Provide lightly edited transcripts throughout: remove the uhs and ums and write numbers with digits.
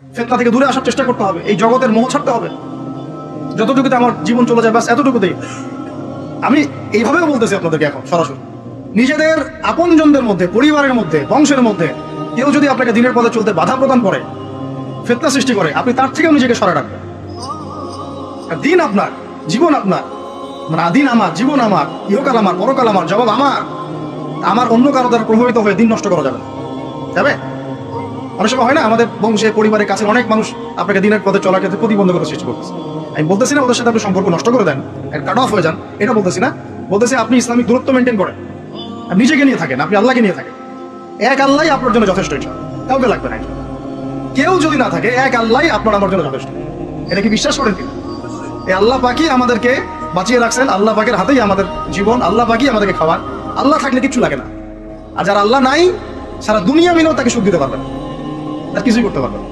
ফিতনা থেকে দূরে আসার চেষ্টা করতে হবে, এই জগতের মোহ ছাড়তে হবে। যতটুকুতে আমার জীবন চলে যায় ব্যাস এতটুকুতেই। আমি এইভাবেও বলতেছি আপনাদেরকে এখন সরাসরি, নিজেদের আপনজনদের মধ্যে, পরিবারের মধ্যে, বংশের মধ্যে কেউ যদি আপনাকে দিনের পথে চলতে বাধা প্রদান করে, ফিতনা সৃষ্টি করে, আপনি তার থেকেও নিজেকে সরে রাখবেন। দিন আপনার, জীবন আপনার, মানে দিন আমার, জীবন আমার, ইহকাল আমার, পরকাল আমার, জবাব আমার অন্য কারো দ্বারা প্রভাবিত হয়ে দিন নষ্ট করা যাবে না। যাবে? অনেক সময় হয় না, আমাদের বংশে, পরিবারের কাছে অনেক মানুষ আপনাকে দিনের পথে চলার ক্ষেত্রে প্রতিবন্ধকতা সৃষ্টি করতেছে। আমি বলতেছি না ওদের সাথে আপনি সম্পর্ক নষ্ট করে দেন, কাট অফ হয়ে যান, এটা বলতেছি না। বলতেছি আপনি ইসলামিক দূরত্ব মেনটেন করেন, আপনি নিজেকে নিয়ে থাকেন, আপনি আল্লাহকে নিয়ে থাকেন। এক আল্লাহই আপনার জন্য যথেষ্ট, কাউকে লাগবে না। কেউ যদি না থাকে, এক আল্লাহই আপনার আমার জন্য যথেষ্ট। এটা কি বিশ্বাস করেন কিনা? এই আল্লাহ পাকই আমাদেরকে বাঁচিয়ে রাখছেন, আল্লাহ পাকের হাতেই আমাদের জীবন, আল্লাহ পাকই আমাদেরকে খাওয়ান। আল্লাহ থাকলে কিচ্ছু লাগে না। আর যারা আল্লাহ নাই, সারা দুনিয়া মিলেও তাকে সুখ দিতে পারবেন, তার কিছুই করতে পারবেন।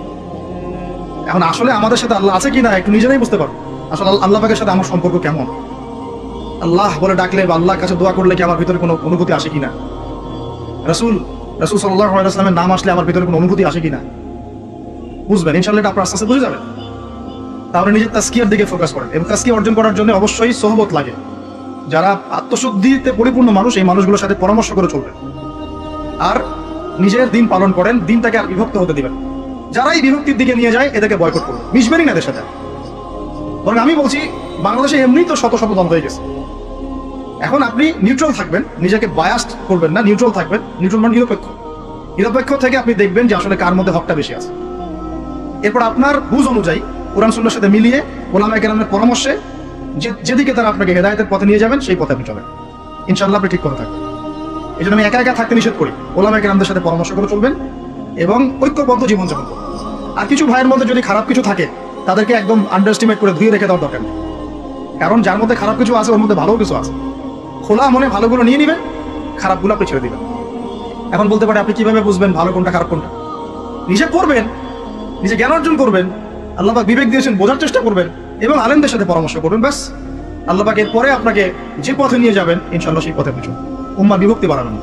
এখন আসলে আমাদের সাথে আল্লাহ আছে কিনা একটু নিজেরাই বুঝতে পারবো। আসলে আল্লাহ পাকের সাথে আমার সম্পর্ক কেমন? আল্লাহ বলে ডাকলে বা আল্লাহর কাছে দোয়া করলে কি আমার ভিতরে কোনো অনুভূতি আসে কিনা? রাসূল সাল্লাল্লাহু আলাইহি ওয়াসাল্লামের নাম আসলে আমার ভিতরে কোনো অনুভূতি আসে কিনা বুঝবেন। ইনশাআল্লাহ এটা আপনার আস্তে আস্তে বুঝে যাবেন। তাহলে নিজের তাজকিয়ার দিকে ফোকাস করেন। এবং তাজকিয়া অর্জন করার জন্য অবশ্যই সোহবত লাগে। যারা আত্মশুদ্ধিতে পরিপূর্ণ মানুষ, এই মানুষগুলোর সাথে পরামর্শ করে চলবেন। আর নিজের দিন পালন করেন, দিনটাকে আর বিভক্ত হতে দিবেন। যারাই বিভক্তির দিকে নিয়ে যায় এদেরকে বয়কট করুন, মিশবেনই না এদের সাথে। বরং আমি বলছি, বাংলাদেশে এমনি তো শত শত দল হয়ে গেছে। এখন আপনি নিউট্রাল থাকবেন, নিজেকে বায়াসড করবেন না, নিউট্রাল থাকবেন। নিউট্রাল মানে নিরপেক্ষ থেকে আপনি দেখবেন যে আসলে কার মধ্যে হকটা বেশি আছে। এরপর আপনার বুঝ অনুযায়ী কোরআন সুন্নাহর সাথে মিলিয়ে ওলামায়ে কেরামের পরামর্শে যেদিকে তারা আপনাকে হেদায়েতের পথে নিয়ে যাবেন সেই পথে আপনি চলেন। ইনশাআল্লাহ আপনি ঠিক করে থাকবেন। এই জন্য আমি একা একা থাকতে নিষেধ করি। ওলামায়ে কেরামদের সাথে পরামর্শ করে চলবেন এবং ঐক্যবদ্ধ জীবনযাপন করবেন। আর কিছু ভাইয়ের মধ্যে যদি খারাপ কিছু থাকে, তাদেরকে একদম আন্ডারএস্টিমেট করে ধুয়ে রেখে দেওয়ার দরকার নেই। কারণ যার মধ্যে খারাপ কিছু আছে ওর মধ্যে ভালো কিছু আছে। খোলা মনে ভালোগুলো নিয়ে নেবেন, খারাপগুলো আপনি ছেড়ে দিবেন। এখন বলতে পারে আপনি কিভাবে বুঝবেন ভালো কোনটা খারাপ কোনটা? নিজে পড়বেন, নিজে জ্ঞান অর্জন করবেন, আল্লাহ পাক বিবেক দিয়েছেন, বোঝার চেষ্টা করবেন এবং আলেমদের সাথে পরামর্শ করবেন। ব্যাস, আল্লাহ পাক এরপরে আপনাকে যে পথে নিয়ে যাবেন ইনশাআল্লাহ সেই পথে আপনি চলুন। উম্মার বিভক্তি বাড়াবেন।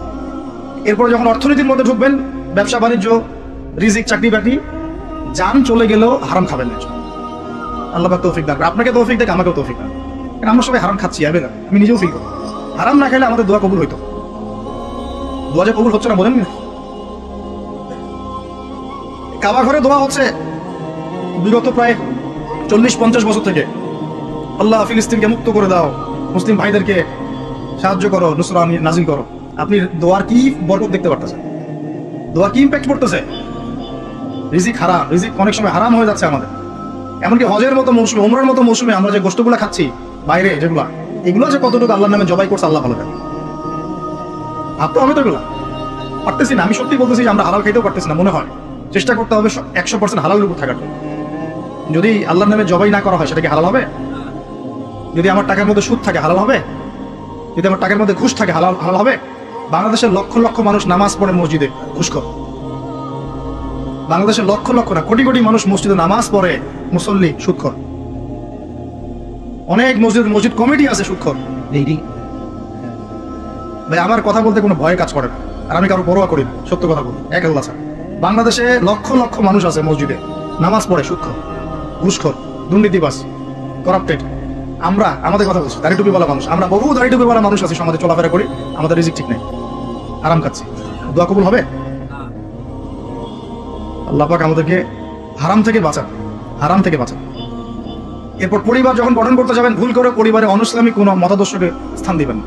এরপরে যখন অর্থনীতির মধ্যে ঢুকবেন, ব্যবসা বাণিজ্য, রিজিক, চাকরি বাকরি, জান চলে গেলেও হারাম খাবেন না। আল্লাহ পাক তৌফিক দান, আপনাকে তৌফিক দেখ, আমাকেও তৌফিক দান। কারণ আমরা সবাই হারাম খাচ্ছি, আমি নিজেও ফিল করি। হারাম না খেলে আমাদের দোয়া কবুল হইতো। দোয়া যে কবুল হচ্ছে না বোঝেন না। কাবা ঘরে দোয়া হচ্ছে বিগত প্রায় 40-50 বছর থেকে, আল্লাহ ফিলিস্তিনকে মুক্ত করে দাও, মুসলিম ভাইদেরকে সাহায্য করো, নুসরা নাজিল করো। আপনি দোয়ার কি বরকত দেখতে পারতেছেন? দোয়া কি ইম্প্যাক্ট পড়তেছে? রিজিক হারাম, রিজিক অনেক সময় হারাম হয়ে যাচ্ছে আমাদের। এমনকি হজের মতো মৌসুমে, উমরার মতো মৌসুমে আমরা যে গোশতগুলো খাচ্ছি বাইরে, যেগুলা এগুলো যে কতটুকু আল্লাহর নামে জবাই করছে আল্লাহ ভালো জানে। ভাবতো আমি তো এগুলা পারতেছি না। আমি সত্যি বলতেছি যে আমরা হালাল খাইতেও পারতেছি না। মনে হয় চেষ্টা করতে হবে 100% হালালের উপর থাকার জন্য। যদি আল্লাহর নামে জবাই না করা হয় সেটা কি হালাল হবে? যদি আমার টাকার মধ্যে সুদ থাকে হালাল হবে? যদি আমার টাকার মধ্যে ঘুষ থাকে হালাল হবে? বাংলাদেশের লক্ষ লক্ষ মানুষ নামাজ পড়ে মসজিদে ঘুষখোর। বাংলাদেশের লক্ষ লক্ষ না, কোটি কোটি মানুষ মসজিদে নামাজ পড়ে, মুসল্লি সুদখোর। অনেক মসজিদ কমিটি আছে সুদখোর। ভাই আমার কথা বলতে কোনো ভয় কাজ করে না, আর আমি কারো পরোয়া করি না, সত্য কথা বলি, এক আল্লাহ ছাড়া। বাংলাদেশে লক্ষ লক্ষ মানুষ আছে মসজিদে নামাজ পড়ে সুদখোর, ঘুষখোর, দুর্নীতিবাজ, করাপ্টেড। আমরা আমাদের কথা বলছি, দাড়ি টুপিওয়ালা মানুষ, আমরা বহু দাড়ি টুপিওয়ালা মানুষ আছি, সমাজে চলাফেরা করি, আমাদের রিজিক ঠিক নেই, আরাম খাচ্ছি। দোয়া কবুল হবে? আল্লাহ পাক আমাদেরকে হারাম থেকে বাঁচান, হারাম থেকে বাঁচান। এরপর পরিবার যখন গঠন করতে যাবেন, ভুল করে পরিবারে অনইসলামিক কোনো মতাদর্শকে স্থান দিবেন না।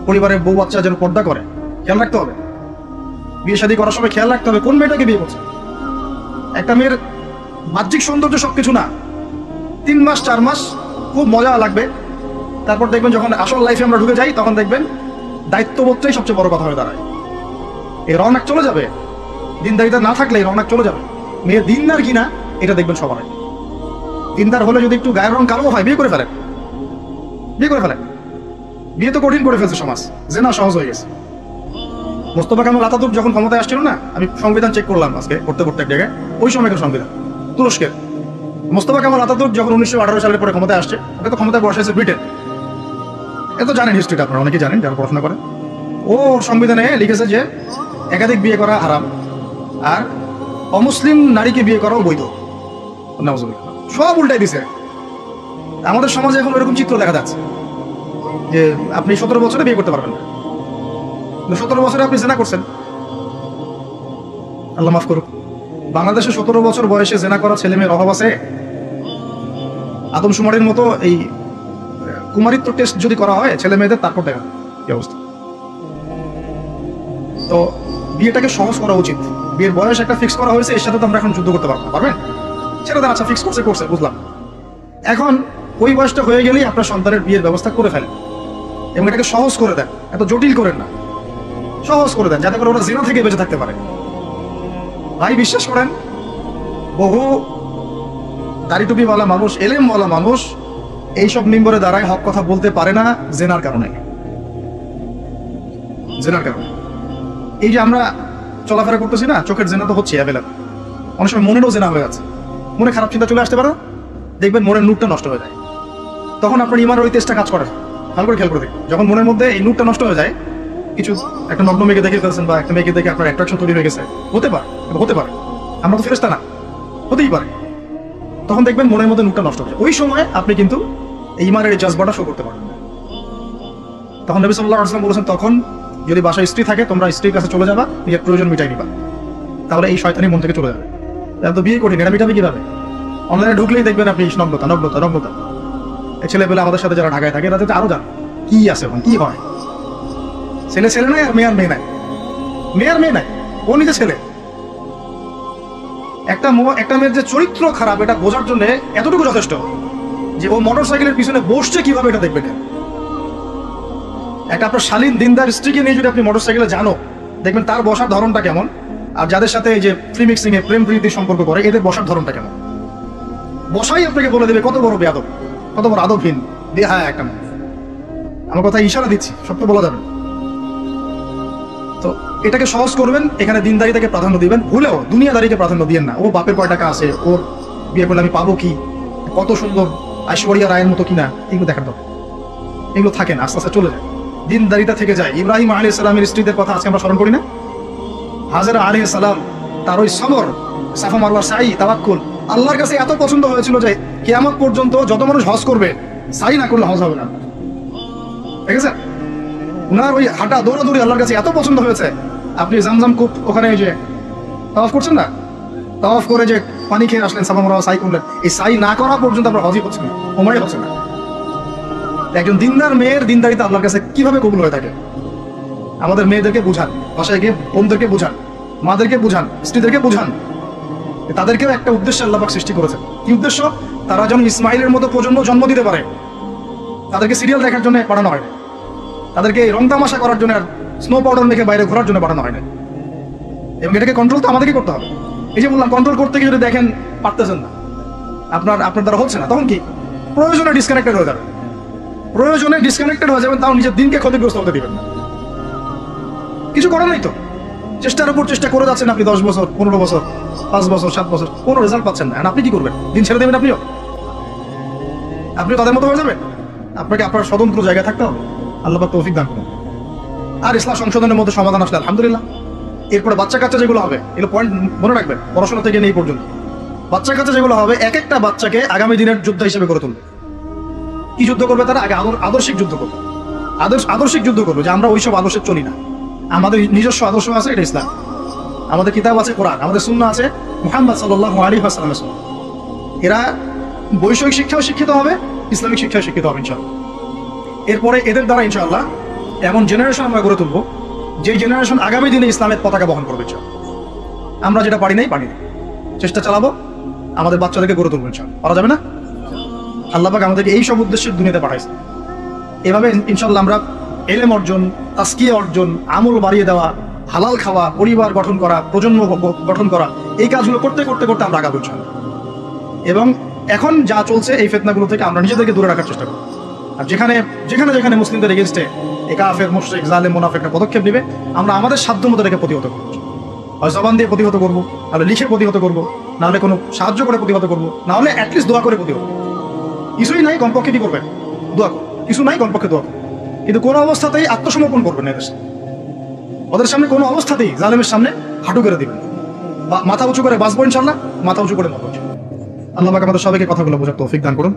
পরিবারের বউ বাচ্চা যেন পর্দা করে, খেয়াল রাখতে হবে। বিয়ে শাদী করার সময় খেয়াল রাখতে হবে কোন মেয়েটাকে বিয়ে করছে। একটা মেয়ের বাহ্যিক সৌন্দর্য সবকিছু না। 3 মাস 4 মাস খুব মজা লাগবে, তারপর দেখবেন যখন আসল লাইফে আমরা ঢুকে যাই তখন দেখবেন দায়িত্ববোধটাই সবচেয়ে বড় কথা হয়ে দাঁড়ায়। এই রওনাক চলে যাবে, দিনদারিতা না থাকলে এই রওনাক চলে যাবে। মেয়ের দিনদার কিনা এটা দেখবেন সবার। দিনদার হলে যদি একটু গায়ের রং কালো হয়, বিয়ে করে ফেলেন, বিয়ে করে ফেলেন। বিয়ে তো কঠিন করে ফেলছে সমাজ, জেনা সহজ হয়ে গেছে। মোস্তফা কামাল আতাতুর্ক যখন ক্ষমতায় আসছিল না, আমি সংবিধান চেক করলাম আজকে পড়তে এক জায়গায়, ওই সময়কার সংবিধান তুরস্কের। মোস্তফা কামাল আতাতুর্ক যখন 1918 সালের পরে ক্ষমতায় আসছে, ওটা তো ক্ষমতায় বসাইছে ব্রিটেন। এ তো জানেন হিস্ট্রিটা, আপনারা অনেকেই জানেন যারা পড়াশোনা করেন। ও সংবিধানে লিখেছে যে একাধিক বিয়ে করা হারাম, আর অমুসলিম নারীকে বিয়ে করাও বৈধ। নাউজুবিল্লাহ। সব উল্টাই দিছে। আমাদের সমাজে এখন এরকম চিত্র দেখা যাচ্ছে যে আপনি 17 বছরে বিয়ে করতে পারবেন না, 17 বছরে আপনি জেনা করছেন, আল্লাহ মাফ করুক। বাংলাদেশে 17 বছর বয়সে জেনা করা ছেলে মেয়ের অভাব আছে? আদমশুমারির মতো এই কুমারিত্ব টেস্ট যদি করা হয় ছেলে মেয়েদের, তারপর দেখা কি অবস্থা। তো বিয়েটাকে সহজ করা উচিত। বিয়ের বয়স একটা ফিক্স করা হয়েছে, এর সাথে তো আমরা এখন যুদ্ধ করতে পারবো না, পারবেন? ছেলেদের আচ্ছা ফিক্স করছে বুঝলাম, এখন ওই বয়সটা হয়ে গেলেই আপনার সন্তানের বিয়ের ব্যবস্থা করে ফেলেন এবং এটাকে সহজ করে দেন, এত জটিল করেন না, সহজ করে দেন যাতে করে ওরা জিনা থেকে বেঁচে থাকতে পারে। ভাই বিশ্বাস করেন, বহু দাড়ি টুপিওয়ালা মানুষ, এলেমওয়ালা মানুষ এইসব মিম্বরে দাঁড়ায় হক কথা বলতে পারে না জেনার কারণে। জেনার কারণে এই যে আমরা চলাফেরা করতেছি না, চোখের জেনা তো হচ্ছে অ্যাভেলেবল, অনেক সময় মনেরও জেনা হয়ে যাচ্ছে, মনে খারাপ চিন্তা চলে আসতে পারে, দেখবেন মনের নূরটা নষ্ট হয়ে যায়, তখন আপনার ইমানের ওই তেজটা কাজ করে। ভালো করে খেয়াল করে দেখবেন, যখন মনের মধ্যে এই নূরটা নষ্ট হয়ে যায়, কিছু একটা নগ্ন মেয়েকে দেখে ফেলছেন বা একটা মেয়েকে দেখে আপনার অ্যাট্রাকশন তৈরি হয়ে গেছে, হতে পারে, আমরা তো ফেরেশতা না, হতেই পারে, তখন দেখবেন মনের মধ্যে নূরটা নষ্ট হয়ে যায়। ওই সময় আপনি কিন্তু এই ইমানের এই জাজবাটা শো করতে পারবেন। তখন নবী সাল্লাল্লাহু আলাইহি ওয়াসাল্লাম বলেছেন, তখন যদি বাসায় স্ত্রী থাকে তোমরা স্ত্রীর কাছে চলে যাবা, নিজের প্রয়োজন মিটাই নিবা, তাহলে এই শয়তানি মন থেকে চলে যাবে। তো বিয়ে করি এটা মিটাবে কিভাবে? অনলাইনে ঢুকলেই দেখবেন আপনি নগ্নতা। এই ছেলে পেলে আমাদের সাথে যারা ঢাকায় থাকে তাদের আরো জান কি আছে, কি হয়, ছেলে নাই আর মেয়ে নাই, ও নিজে ছেলে। একটা মেয়ের যে চরিত্র খারাপ এটা বোঝার জন্য এতটুকু যথেষ্ট যে ও মোটর সাইকেলের পিছনে বসছে কিভাবে এটা দেখবেন। একটা আপনার শালীন দিনদার স্ত্রীকে নিয়ে যদি আপনি মোটর সাইকেলে জানো, দেখবেন তার বসার ধরনটা কেমন, আর যাদের সাথে এই যে প্রিমিক্সিং এ প্রেম প্রীতি সম্পর্ক করে এদের বসার ধরনটা কেমন, বসাই আপনাকে বলে দেবে কত বড় বেয়াদব, কত বড় আদবহীন। হ্যাঁ, একটা আমার কথা ইশারা দিচ্ছি, সব তো বলা যাবে। তো এটাকে সহজ করবেন, এখানে দিনদারিতাকে প্রাধান্য দিবেন, ভুলেও দুনিয়াদারিকে প্রাধান্য দিবেন না। ও বাপের কয় টাকা আছে, ওর বিয়ে করলে আমি পাবো কি, কত সুন্দর ঐশ্বরিয়া রায়ের মতো কিনা, এগুলো দেখার দরকার। এগুলো থাকে না, আস্তে আস্তে চলে যায়, দিনদারিতা থেকে যায়। ইব্রাহিম আলাইহিস সালামের স্ত্রীদের কথা আজকে আমরা স্মরণ করি না? হাজেরা আলাইহিস সালাম, তার ওই সবর, সাফা মারওয়ার সাই, তাওয়াক্কুল আল্লাহর কাছে এত পছন্দ হয়েছিল যে কিয়ামত পর্যন্ত যত মানুষ হজ করবে, সাই না করলে হজ হবে না। ঠিক আছে, উনার ওই হাঁটা দৌড়াদৌড়ি আল্লাহর কাছে এত পছন্দ হয়েছে। আপনি জামজাম কূপ ওখানে যে তাওয়াফ করছেন না, তাওয়াফ করে যে পানি খেয়ে আসলেন, সাফা মারওয়া সাই করলেন, এই সাই না করা পর্যন্ত আপনার হজই হচ্ছে না, ওমরাই হচ্ছে না। একজন দিনদার মেয়ের দিনদারিতা আল্লাহর কাছে কিভাবে কবুল হয়ে থাকে? আমাদের মেয়েদেরকে বুঝান, বাসায় গিয়ে বোনদেরকে বুঝান, মাদেরকে বুঝান, স্ত্রীদেরকে বুঝান, তাদেরকেও একটা উদ্দেশ্যে আল্লাহ পাক সৃষ্টি করেছেন। কি উদ্দেশ্য? তারা যেন ইসমাইলের মতো প্রজন্ম জন্ম দিতে পারে। তাদেরকে সিরিয়াল দেখার জন্য পাঠানো হয় না, তাদেরকে রং তামাশা করার জন্য, স্নো পাউডার মেখে বাইরে ঘোরার জন্য পাঠানো হয় না। এবং এটাকে কন্ট্রোল তো আমাদেরকে করতে হবে। এই যে বললাম, কন্ট্রোল করতে গিয়ে যদি দেখেন পারতেছেন না, আপনার দ্বারা হচ্ছে না, তখন কি প্রয়োজনে ডিসকানেক্টেড হয়ে যাবে। তাও নিজের দিনকে ক্ষতিগ্রস্ত হতে দিবেন না। কিছু করার নাই তো, চেষ্টার উপর চেষ্টা করে যাচ্ছেন আপনি 10 বছর, 15 বছর, 5 বছর, 7 বছর, কোনো রেজাল্ট পাচ্ছেন না। আপনি কি করবেন? দিন ছেড়ে দেবেন? আপনি তাদের মতো হয়ে যাবেন? আপনাকে আপনার স্বতন্ত্র জায়গায় থাকতে হবে। আল্লাহ পাক তৌফিক দান করুন। আর ইসলাম সংশোধনের মধ্যে সমাধান আসলে আলহামদুলিল্লাহ। এরপরে বাচ্চা কাচ্চা যেগুলো হবে, এগুলো পয়েন্ট মনে রাখবেন, পড়াশোনা থেকে নেই পর্যন্ত বাচ্চা কাচ্চা যেগুলো হবে, এক একটা বাচ্চাকে আগামী দিনের যোদ্ধা হিসেবে গড়ে তুলবে। কি যুদ্ধ করবে তারা? আগে আদর্শিক যুদ্ধ করবে, আদর্শিক যুদ্ধ করবে যে আমরা ওইসব আদর্শে চলি না, আমাদের নিজস্ব আদর্শ আছে, এটা ইসলাম। আমাদের কিতাব আছে কোরআন, আমাদের সুন্নাহ আছে মুহাম্মদ সাল্লাল্লাহু আলাইহি ওয়াসাল্লামের সুন্নাহ। এরা বৈষয়িক শিক্ষাও শিক্ষিত হবে, ইসলামিক শিক্ষাও শিক্ষিত হবে ইনশাআল্লাহ। এরপরে এদের দ্বারা ইনশাআল্লাহ এমন জেনারেশন আমরা গড়ে তুলবো, যে জেনারেশন আগামী দিনে ইসলামের পতাকা বহন করবে ইনশাআল্লাহ। আমরা যেটা পারি নাই, চেষ্টা চালাবো, আমাদের বাচ্চাদেরকে গড়ে তুলবো ইনশাআল্লাহ। পারা যাবে না? আল্লাহ পাক আমাদেরকে এই সব উদ্দেশ্যে দুনিয়াতে পাঠাইছে। এভাবে ইনশাআল্লাহ আমরা ইলম অর্জন, তাসকিয়া অর্জন, আমল বাড়িয়ে দেওয়া, হালাল খাওয়া, পরিবার গঠন করা, প্রজন্ম গঠন করা, এই কাজগুলো করতে করতে করতে আমরা আগাবো ইনশাআল্লাহ। এবং এখন যা চলছে এই ফিতনাগুলো থেকে আমরা নিজেদেরকে দূরে রাখার চেষ্টা করব। আর যেখানে যেখানে যেখানে মুসলিমদের এগেইনস্টে এই কাফের, মুশরিক, জালেম, মুনাফিকরা পদক্ষেপ নেবে, আমরা আমাদের সাধ্য মতো রেখে প্রতিহত করব। হয় জবান দিয়ে প্রতিহত করবো, নাহলে লিখে প্রতিহত করবো, নাহলে কোনো সাহায্য করে প্রতিহত করবো, নাহলে অ্যাটলিস্ট দোয়া করে প্রতিহত। কিছুই নাই কমপক্ষে কি করবেন? দোয়া করুন। কিছু নাই কমপক্ষে দোয়া করুন। কিন্তু কোনো অবস্থাতেই আত্মসমর্পণ করবেন না। ওদের সামনে কোনো অবস্থাতেই জালেমের সামনে হাঁটু করে দিবেন। মাথা উঁচু করে বাঁচবো ইনশাল্লাহ, মাথা উঁচু করে মরবো। আল্লাহ পাক আমাদের সবাইকে কথাগুলো বোঝার তৌফিক দান করুন।